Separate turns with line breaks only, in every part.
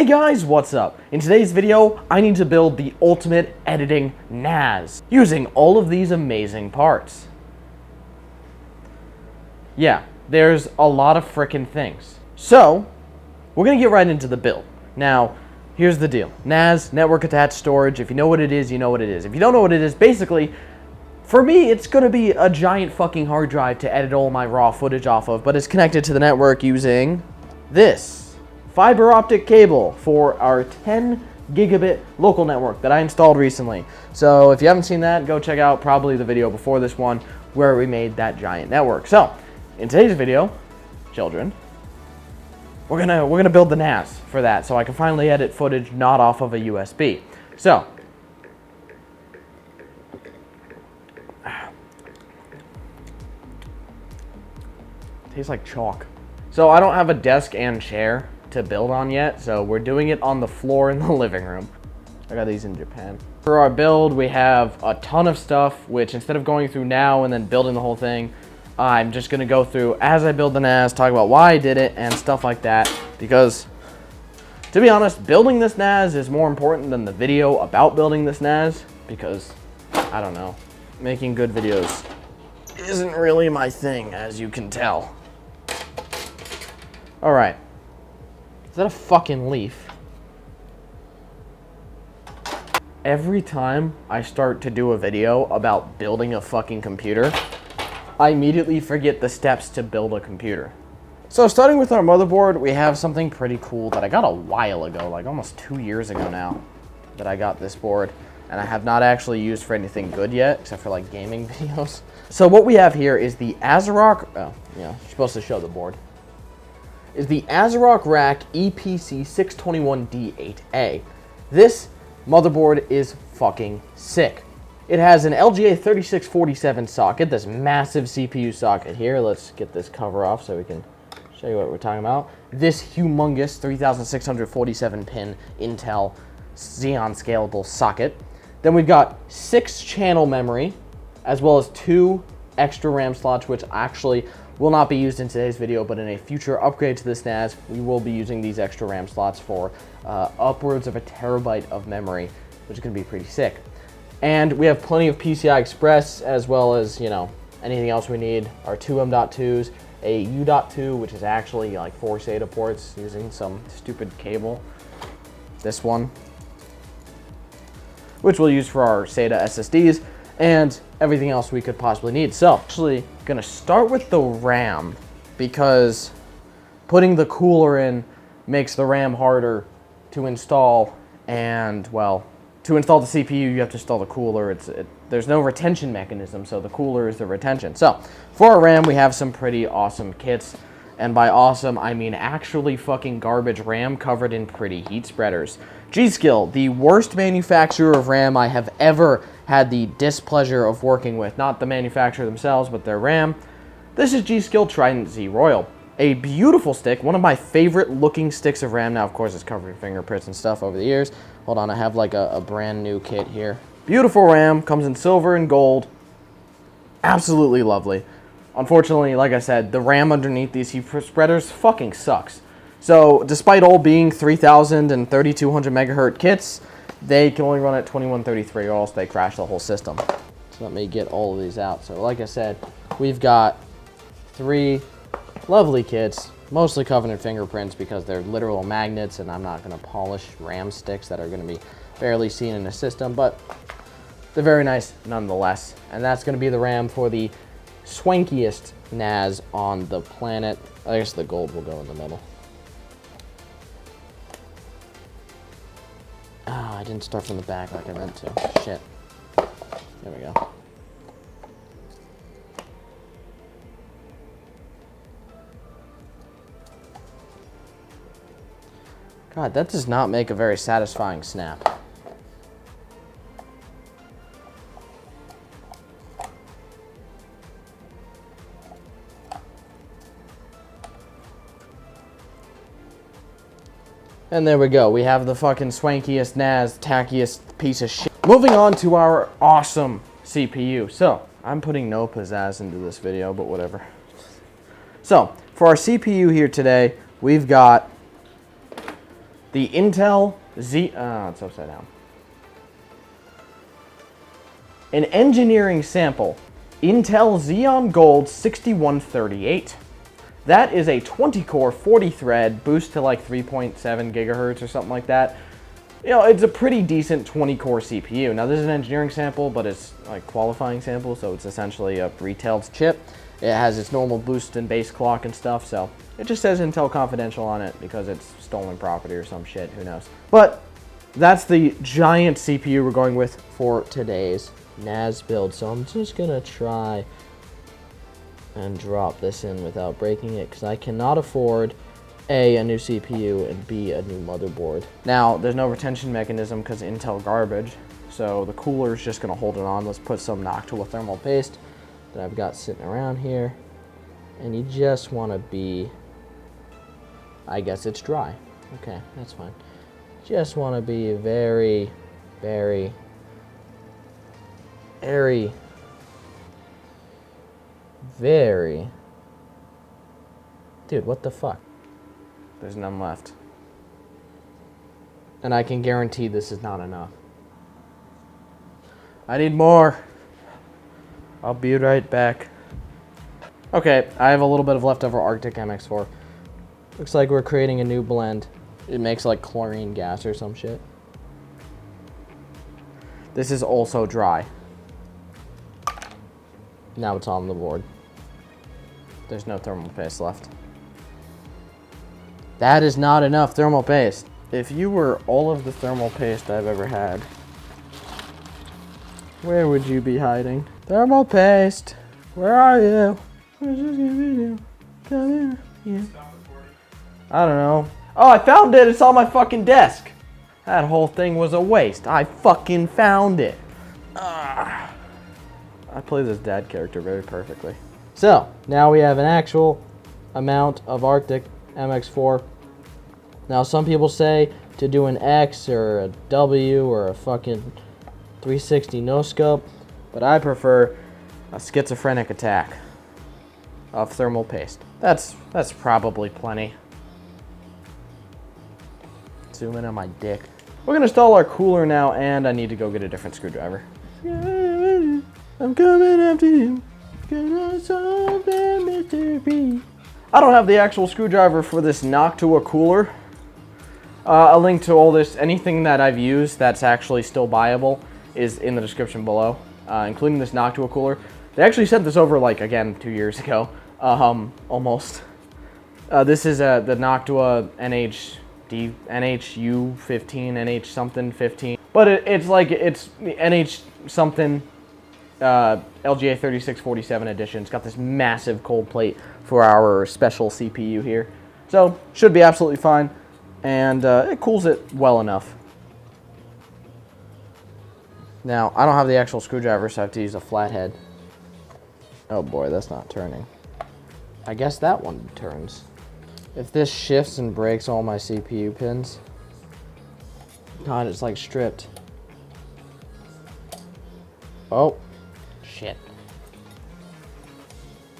guys, what's up? In today's video, I need to build the ultimate editing NAS using all of these amazing parts. Yeah, there's a lot of frickin' things. So, we're gonna get right into the build. Now, here's the deal. NAS, network attached storage, if you know what it is, you know what it is. If you don't know what it is, basically, for me, it's gonna be a giant fucking hard drive to edit all my raw footage off of, but it's connected to the network using this fiber optic cable for our 10 gigabit local network that I installed recently. So if you haven't seen that, go check out probably the video before this one where we made that giant network. So in today's video, children, we're gonna build the NAS for that so I can finally edit footage not off of a USB. So tastes like chalk. So I don't have a desk and chair to build on yet, so we're doing it on the floor in the living room. I got these in Japan. For our build, we have a ton of stuff, which instead of going through now and then building the whole thing, I'm just gonna go through as I build the NAS, talk about why I did it and stuff like that, because to be honest, building this NAS is more important than the video about building this NAS, because, I don't know, making good videos isn't really my thing, as you can tell. Alright. Is that a fucking leaf? Every time I start to do a video about building a fucking computer, I immediately forget the steps to build a computer. So starting with our motherboard, we have something pretty cool that I got a while ago, like almost 2 years ago now, that I got this board. And I have not actually used for anything good yet, except for like gaming videos. So what we have here is the ASRock, you're supposed to show the board. Is the ASRock Rack EPC621D8A. This motherboard is fucking sick. It has an LGA 3647 socket, this massive CPU socket here. Let's get this cover off so we can show you what we're talking about. This humongous 3647 pin Intel Xeon scalable socket. Then we've got 6 channel memory, as well as 2 extra RAM slots, which actually will not be used in today's video, but in a future upgrade to this NAS, we will be using these extra RAM slots for upwards of a terabyte of memory, which is going to be pretty sick. And we have plenty of PCI Express, as well as, you know, anything else we need. Our 2 M.2s, a U.2, which is actually like 4 SATA ports using some stupid cable. This one, which we'll use for our SATA SSDs, and everything else we could possibly need. So, actually, gonna start with the RAM, because putting the cooler in makes the RAM harder to install, and, well, to install the CPU, you have to install the cooler. There's no retention mechanism, so the cooler is the retention. So, for our RAM, we have some pretty awesome kits, and by awesome, I mean actually fucking garbage RAM covered in pretty heat spreaders. G.Skill, the worst manufacturer of RAM I have ever had the displeasure of working with. Not the manufacturer themselves, but their RAM. This is G.Skill Trident Z Royal. A beautiful stick, one of my favorite looking sticks of RAM. Now, of course, it's covered in fingerprints and stuff over the years. Hold on, I have like a brand new kit here. Beautiful RAM, comes in silver and gold. Absolutely lovely. Unfortunately, like I said, the RAM underneath these heat spreaders fucking sucks. So, despite all being 3000 and 3200 megahertz kits, they can only run at 2133 or else they crash the whole system. So let me get all of these out. So like I said, we've got 3 lovely kits, mostly covered in fingerprints because they're literal magnets, and I'm not going to polish RAM sticks that are going to be barely seen in the system, but they're very nice nonetheless. And that's going to be the RAM for the swankiest NAS on the planet. I guess the gold will go in the middle. Ah, I didn't start from the back like I meant to. Shit. There we go. God, that does not make a very satisfying snap. And there we go. We have the fucking swankiest NAS, tackiest piece of shit. Moving on to our awesome CPU. So, I'm putting no pizzazz into this video, but whatever. So, for our CPU here today, we've got The Intel Z... it's upside down. An engineering sample. Intel Xeon Gold 6138. That is a 20-core, 40-thread boost to like 3.7 gigahertz or something like that. You know, it's a pretty decent 20-core CPU. Now, this is an engineering sample, but it's like qualifying sample, so it's essentially a retail chip. It has its normal boost and base clock and stuff, so it just says Intel Confidential on it because it's stolen property or some shit, who knows. But that's the giant CPU we're going with for today's NAS build, so I'm just gonna try and drop this in without breaking it because I cannot afford A, a new CPU, and B, a new motherboard. Now, there's no retention mechanism because Intel garbage, so the cooler is just gonna hold it on. Let's put some Noctua thermal paste that I've got sitting around here, and you just wanna be, I guess it's dry. Okay, that's fine. Just wanna be very, very, very, very... Dude, what the fuck? There's none left. And I can guarantee this is not enough. I need more. I'll be right back. Okay, I have a little bit of leftover Arctic MX4. Looks like we're creating a new blend. It makes like chlorine gas or some shit. This is also dry. Now it's on the board. There's no thermal paste left. That is not enough thermal paste. If you were all of the thermal paste I've ever had, where would you be hiding? Thermal paste, where are you? Come here. I don't know. Oh, I found it. It's on my fucking desk. That whole thing was a waste. I fucking found it. I play this dad character very perfectly. So, now we have an actual amount of Arctic MX4. Now, some people say to do an X or a W or a fucking 360 no scope, but I prefer a schizophrenic attack of thermal paste. That's probably plenty. Zoom in on my dick. We're gonna install our cooler now, and I need to go get a different screwdriver. I'm coming after you. Gonna solve the mystery. I don't have the actual screwdriver for this Noctua cooler. A link to all this, anything that I've used that's actually still buyable, is in the description below, including this Noctua cooler. They actually sent this over, like, again, 2 years ago, almost. This is the Noctua NHU 15, NH something 15. But it's like, it's the NH something LGA 3647 edition. It's got this massive cold plate for our special CPU here. So, should be absolutely fine. And it cools it well enough. Now, I don't have the actual screwdriver, so I have to use a flathead. Oh boy, that's not turning. I guess that one turns. If this shifts and breaks all my CPU pins, God, it's like stripped. Oh, shit.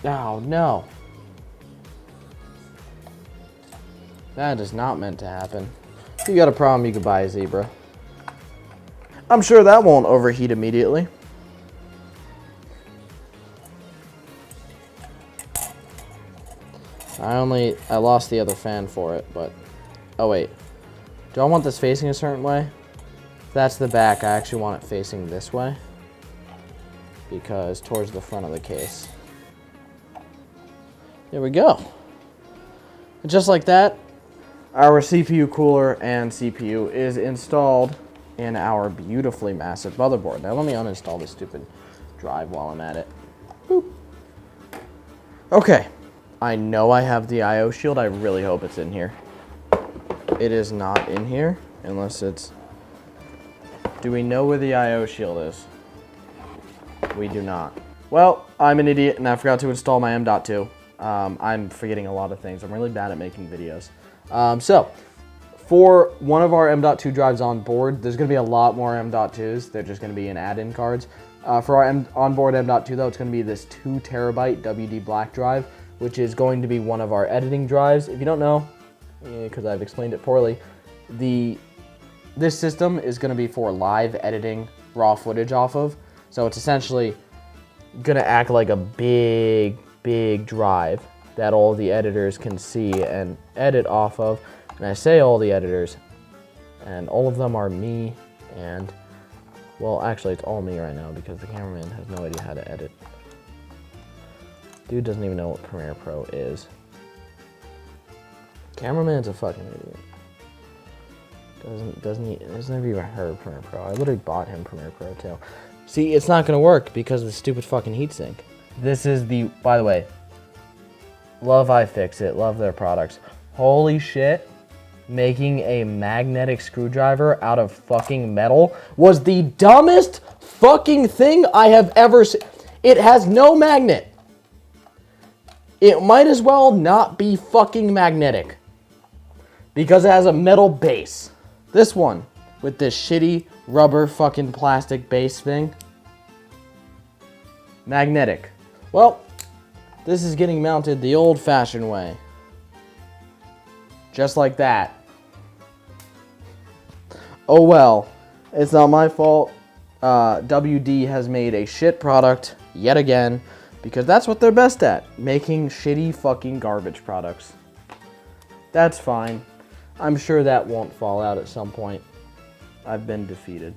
Oh, no. That is not meant to happen. If you got a problem, you could buy a Zebra. I'm sure that won't overheat immediately. I lost the other fan for it, but... Oh, wait. Do I want this facing a certain way? If that's the back, I actually want it facing this way. Because towards the front of the case. There we go. And just like that, our CPU cooler and CPU is installed in our beautifully massive motherboard. Now let me uninstall this stupid drive while I'm at it. Boop. Okay. I know I have the IO shield. I really hope it's in here. It is not in here, unless it's... Do we know where the IO shield is? We do not. Well, I'm an idiot, and I forgot to install my M.2. I'm forgetting a lot of things. I'm really bad at making videos. So, for one of our M.2 drives on board, there's going to be a lot more M.2s. They're just going to be in add-in cards. For our onboard M.2, though, it's going to be this 2 terabyte WD Black drive, which is going to be one of our editing drives. If you don't know, because I've explained it poorly, this system is going to be for live editing raw footage off of. So it's essentially going to act like a big drive that all the editors can see and edit off of. And I say all the editors, and all of them are me and, well, actually it's all me right now because the cameraman has no idea how to edit. Dude doesn't even know what Premiere Pro is. Cameraman's a fucking idiot. He's never even heard of Premiere Pro. I literally bought him Premiere Pro too. See, it's not gonna work because of the stupid fucking heatsink. This is the, by the way, love iFixit, love their products. Holy shit, making a magnetic screwdriver out of fucking metal was the dumbest fucking thing I have ever seen. It has no magnet. It might as well not be fucking magnetic because it has a metal base. This one, with this shitty rubber fucking plastic base thing, magnetic. Well, this is getting mounted the old-fashioned way. Just like that. Oh well, it's not my fault. WD has made a shit product yet again because that's what they're best at, making shitty fucking garbage products. That's fine. I'm sure that won't fall out at some point. I've been defeated.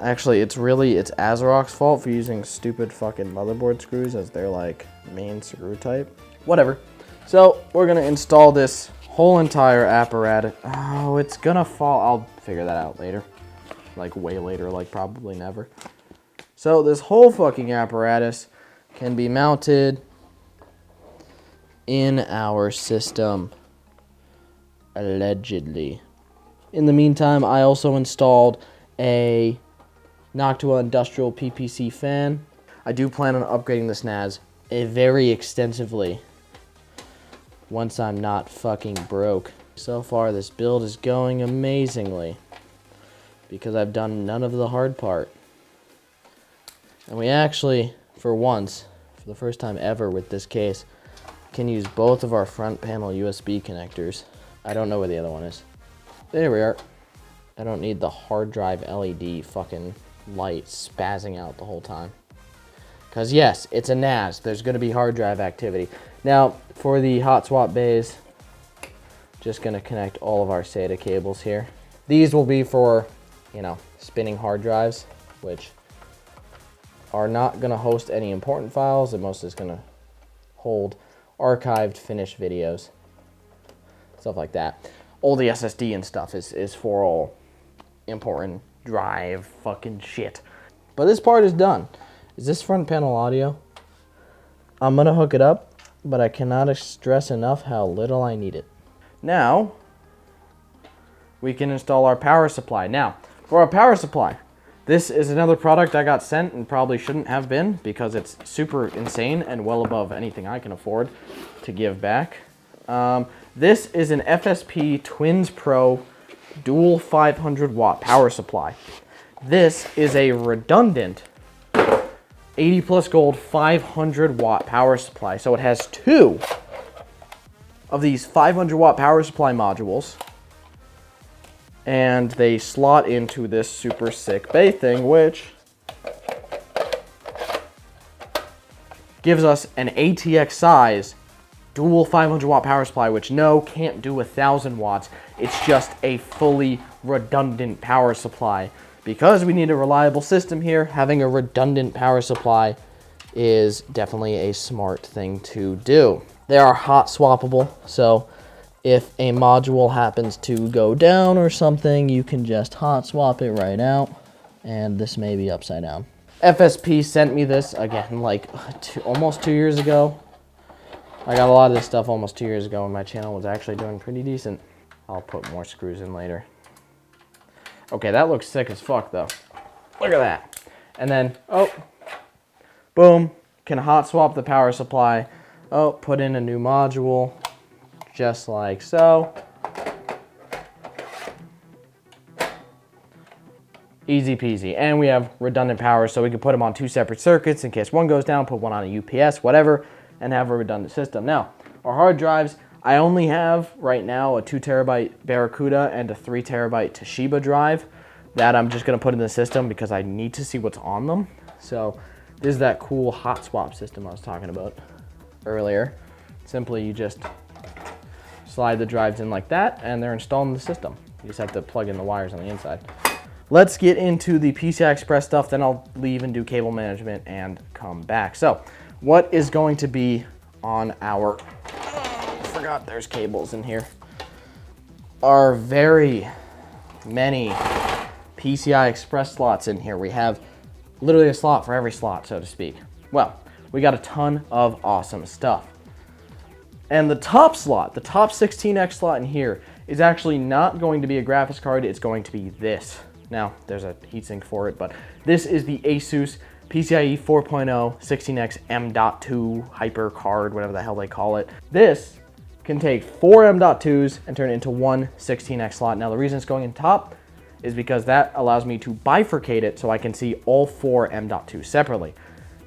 Actually, it's ASRock's fault for using stupid fucking motherboard screws as their like main screw type. Whatever. So we're gonna install this whole entire apparatus. Oh, it's gonna fall. I'll figure that out later. Like way later, like probably never. So this whole fucking apparatus can be mounted in our system, allegedly. In the meantime, I also installed a Noctua Industrial PPC fan. I do plan on upgrading this NAS very extensively once I'm not fucking broke. So far, this build is going amazingly because I've done none of the hard part. And we actually, for once, for the first time ever with this case, can use both of our front panel USB connectors. I don't know where the other one is. There we are. I don't need the hard drive LED fucking light spazzing out the whole time. Because yes, it's a NAS. There's going to be hard drive activity. Now, for the hot swap bays, just going to connect all of our SATA cables here. These will be for, you know, spinning hard drives, which are not going to host any important files. It mostly is going to hold archived finished videos, stuff like that. All the SSD and stuff is for all important drive fucking shit. But this part is done. Is this front panel audio? I'm gonna hook it up, but I cannot stress enough how little I need it. Now, we can install our power supply. Now, for our power supply, this is another product I got sent and probably shouldn't have been because it's super insane and well above anything I can afford to give back. This is an FSP Twins Pro dual 500 watt power supply. This is a redundant 80 plus gold 500 watt power supply. So it has two of these 500 watt power supply modules, and they slot into this super sick bay thing, which gives us an ATX size dual 500 watt power supply, which no, can't do 1,000 watts. It's just a fully redundant power supply. Because we need a reliable system here, having a redundant power supply is definitely a smart thing to do. They are hot swappable, so if a module happens to go down or something, you can just hot swap it right out, and this may be upside down. FSP sent me this, again, like almost 2 years ago. I got a lot of this stuff almost 2 years ago, and my channel was actually doing pretty decent. I'll put more screws in later. Okay, that looks sick as fuck, though. Look at that. And then, oh, boom, can hot swap the power supply. Oh, put in a new module, just like so. Easy peasy. And we have redundant power, so we can put them on two separate circuits in case one goes down, put one on a UPS, whatever. and have a redundant system. Now, our hard drives, I only have right now a 2 terabyte Barracuda and a 3 terabyte Toshiba drive that I'm just gonna put in the system because I need to see what's on them. So this is that cool hot swap system I was talking about earlier. Simply, you just slide the drives in like that and they're installed in the system. You just have to plug in the wires on the inside. Let's get into the PCI Express stuff, then I'll leave and do cable management and come back. So what is going to be on our, forgot there's cables in here, are very many PCI Express slots in here. We have literally a slot for every slot, so to speak. Well, we got a ton of awesome stuff. And the top slot, the top 16X slot in here is actually not going to be a graphics card, it's going to be this. Now, there's a heatsink for it, but this is the Asus PCIe 4.0 16X M.2 Hyper card, whatever the hell they call it. This can take 4 M.2s and turn it into one 16X slot. Now, the reason it's going in top is because that allows me to bifurcate it so I can see all 4 M.2s separately.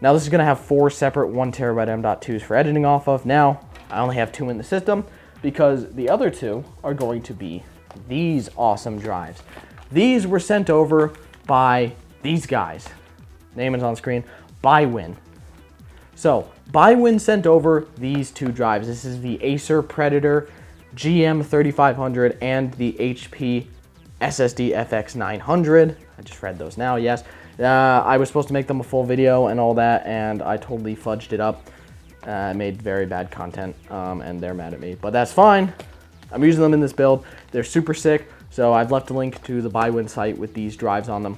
Now, this is gonna have 4 separate 1 terabyte M.2s for editing off of. Now, I only have 2 in the system because the other 2 are going to be these awesome drives. These were sent over by these guys. Name is on screen, Bywin. So, Bywin sent over these 2 drives. This is the Acer Predator GM3500 and the HP SSD FX900. I just read those now, yes. I was supposed to make them a full video and all that, and I totally fudged it up. I made very bad content, and they're mad at me, but that's fine. I'm using them in this build. They're super sick. So I've left a link to the Bywin site with these drives on them.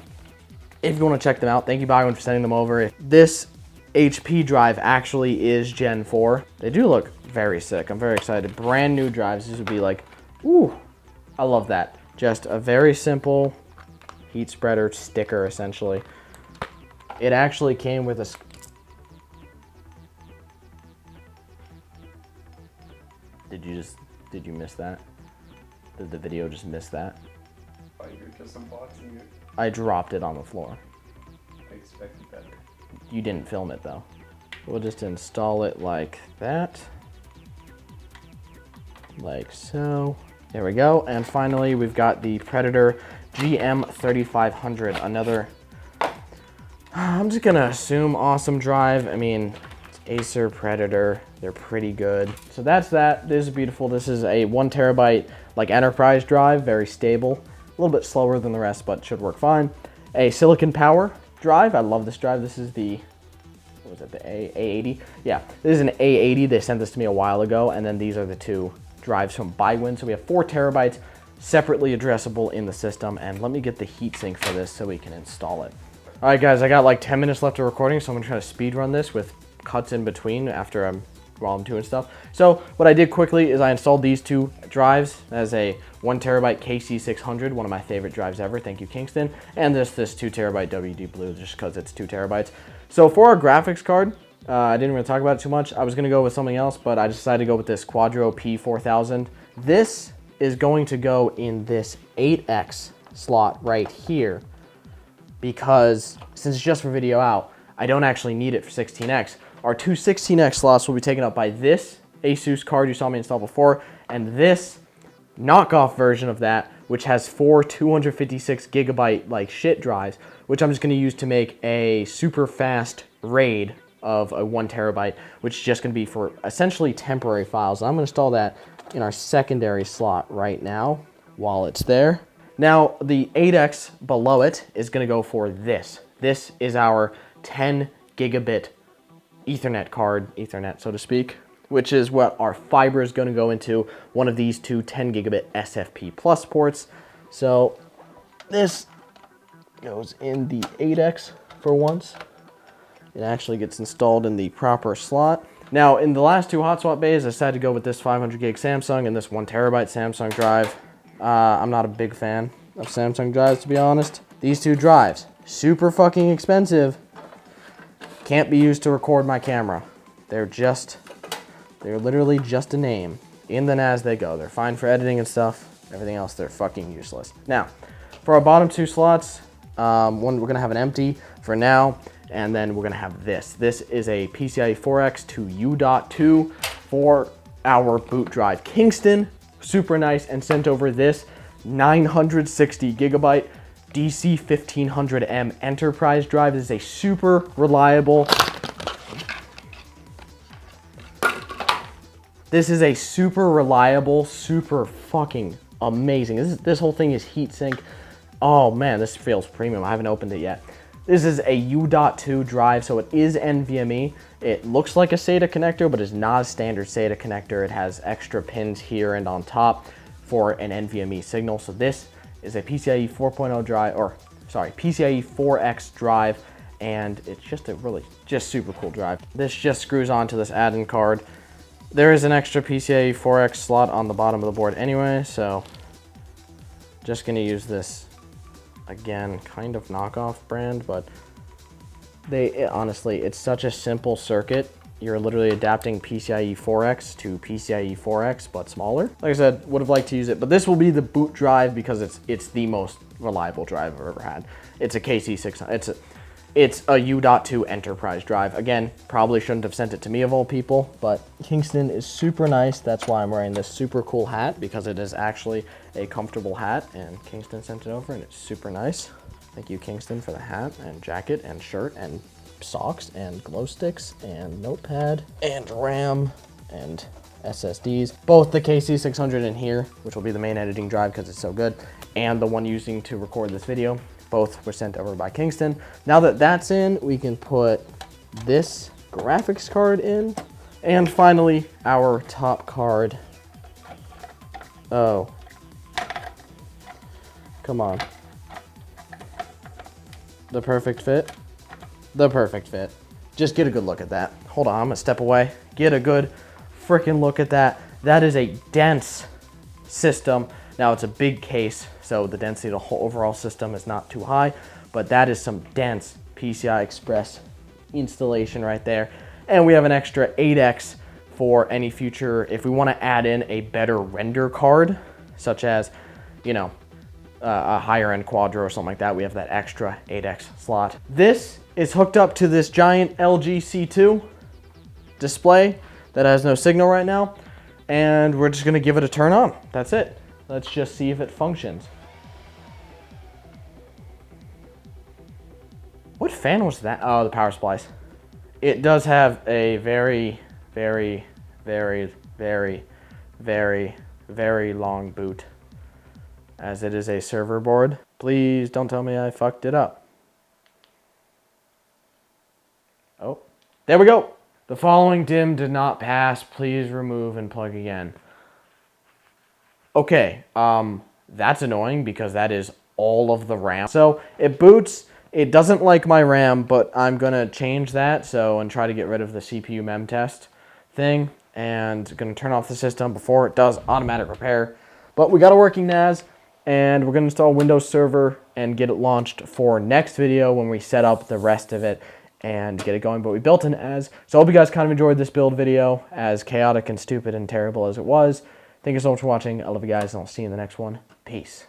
If you want to check them out, thank you Bywin for sending them over. This HP drive actually is Gen 4. They do look very sick. I'm very excited. Brand new drives. This would be like, ooh, I love that. Just a very simple heat spreader sticker, essentially. It actually came with a... Did you miss that? Did the video just miss that?
Oh, you're just unboxing it.
I dropped it on the floor.
I expected better.
You didn't film it though. We'll just install it like that. Like so. There we go. And finally, we've got the Predator GM3500. Another, I'm just gonna assume awesome drive. I mean, it's Acer Predator. They're pretty good. So that's that. This is beautiful. This is a 1 terabyte like enterprise drive, very stable. A little bit slower than the rest, but should work fine. A silicon power drive. I love this drive. This is the, what was it, the A80? Yeah, this is an A80. They sent this to me a while ago, and then these are the 2 drives from Bywin. So we have 4 terabytes separately addressable in the system, and let me get the heatsink for this so we can install it. All right, guys, I got like 10 minutes left of recording, so I'm gonna try to speed run this with cuts in between while I'm doing stuff. So what I did quickly is I installed these 2 drives as a 1 terabyte KC600, one of my favorite drives ever, thank you Kingston, and this 2 terabyte WD Blue just because it's 2 terabytes. So for our graphics card, I didn't really talk about it too much. I was gonna go with something else, but I decided to go with this Quadro P4000. This is going to go in this 8X slot right here because since it's just for video out, I don't actually need it for 16X. Our 2 16X slots will be taken up by this Asus card you saw me install before, and this knockoff version of that, which has 4 256 gigabyte like shit drives, which I'm just gonna use to make a super fast RAID of a 1 terabyte, which is just gonna be for essentially temporary files. I'm gonna install that in our secondary slot right now while it's there. Now, the 8X below it is gonna go for this. This is our 10 gigabit Ethernet card, Ethernet so to speak, which is what our fiber is gonna go into, one of these 2 10 gigabit SFP plus ports. So this goes in the 8X for once. It actually gets installed in the proper slot. Now, in the last 2 hot swap bays, I decided to go with this 500 gig Samsung and this 1 terabyte Samsung drive. I'm not a big fan of Samsung drives, to be honest. These 2 drives, super fucking expensive, can't be used to record my camera. They're literally just a name. In the NAS they go. They're fine for editing and stuff. Everything else, they're fucking useless. Now, for our bottom 2 slots, one we're gonna have an empty for now. And then we're gonna have this. This is a PCIe 4X to U.2 for our boot drive. Kingston, super nice, and sent over this 960 gigabyte DC 1500M enterprise drive. This is a super reliable. This is a super reliable, super fucking amazing. This whole thing is heatsink. Oh man, this feels premium. I haven't opened it yet. This is a U.2 drive, so it is NVMe. It looks like a SATA connector, but it's not a standard SATA connector. It has extra pins here and on top for an NVMe signal. So this is a PCIe 4.0 drive, or sorry, PCIe 4X drive, and it's just a really, just super cool drive. This just screws onto this add-in card. There is an extra PCIe 4X slot on the bottom of the board anyway, so just gonna use this. Again, kind of knockoff brand, but honestly, it's such a simple circuit. You're literally adapting PCIe 4X to PCIe 4X, but smaller. Like I said, would have liked to use it, but this will be the boot drive because it's the most reliable drive I've ever had. It's a KC600. It's a U.2 enterprise drive. Again, probably shouldn't have sent it to me of all people, but Kingston is super nice. That's why I'm wearing this super cool hat, because it is actually a comfortable hat, and Kingston sent it over and it's super nice. Thank you, Kingston, for the hat and jacket and shirt and socks and glow sticks and notepad and RAM and SSDs. Both the KC600 in here, which will be the main editing drive because it's so good, and the one using to record this video. Both were sent over by Kingston. Now that that's in, we can put this graphics card in. And finally, our top card. Oh. Come on. The perfect fit. The perfect fit. Just get a good look at that. Hold on, I'm gonna step away. Get a good freaking look at that. That is a dense system. Now it's a big case, so the density of the whole overall system is not too high, but that is some dense PCI Express installation right there. And we have an extra 8X for any future, if we want to add in a better render card, such as, you know, a higher end Quadro or something like that, we have that extra 8X slot. This is hooked up to this giant LG C2 display that has no signal right now, and we're just gonna give it a turn on. That's it. Let's just see if it functions. What fan was that? Oh, the power splice. It does have a very, very, very, very, very, very long boot, as it is a server board. Please don't tell me I fucked it up. Oh, there we go. The following DIMM did not pass. Please remove and plug again. Okay, that's annoying because that is all of the RAM. So it boots, it doesn't like my RAM, but I'm gonna change that and try to get rid of the CPU mem test thing, and gonna turn off the system before it does automatic repair. But we got a working NAS, and we're gonna install Windows Server and get it launched for next video when we set up the rest of it and get it going. But we built an NAS, so I hope you guys kind of enjoyed this build video, as chaotic and stupid and terrible as it was. Thank you so much for watching. I love you guys, and I'll see you in the next one. Peace.